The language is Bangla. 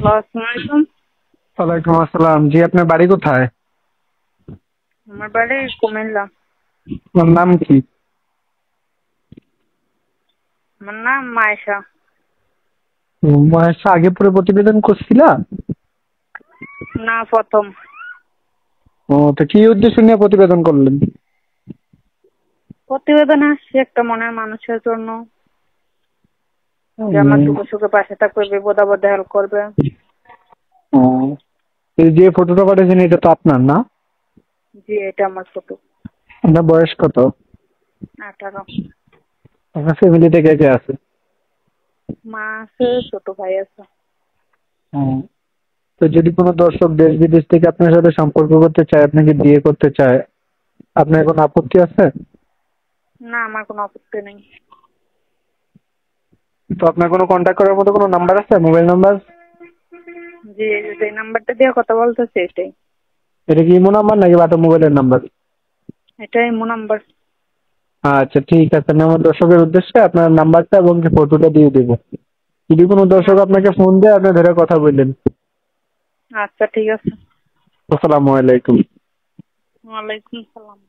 আসসালামু আলাইকুম। ওয়ালাইকুম আসসালাম। জি, আপনার বাড়ি কোথায়? আমার বাড়ি কুমিল্লা। আপনার নাম কি? আমার নাম মায়েশা। মহেশা, আগে পরে প্রতিবেদন করছিলা? না, প্রথম। ও, তো কি উদ্দেশ্য নিয়ে প্রতিবেদন করলেন? প্রতিবেদন আসছে একটা মনের মানুষের জন্য, যে আমার উম, দুঃখ সুখে পাশে থাকবে, বিপদ আপদে হেল্প করবে। ও, এই যে ফটোটা পাঠিয়েছেন এটা তো আপনার না? জি, এটা আমার ফটো। আপনার বয়স কত? 18। আপনার ফ্যামিলিতে কে কে আছে? মা আছে, ছোট ভাই আছে। ও, তো যদি কোনো দর্শক দেশ বিদেশ থেকে আপনার সাথে সম্পর্ক করতে চায়, আপনাকে বিয়ে করতে চায়, আপনার কোনো আপত্তি আছে? না, আমার কোনো আপত্তি নেই। তো আপনার কোনো কন্ট্যাক্ট করার মতো কোনো নাম্বার আছে, মোবাইল নাম্বার? জি, যে নাম্বারটা দিয়ে কথা বলতেছে এটাই। এটা কি ইমো নাম্বার নাকি বাটা মোবাইলের নাম্বার? এটাই মো নাম্বার। আচ্ছা, ঠিক আছে। আমি আমার দর্শকের উদ্দেশ্যে আপনার নাম্বারটা এবং ফটোটা দিয়ে দেবো। যদি কোনো দর্শক আপনাকে ফোন দেয়, আপনি ধরে কথা বললেন। আচ্ছা, ঠিক আছে। আসসালামু আলাইকুম। ওয়ালাইকুম সালাম।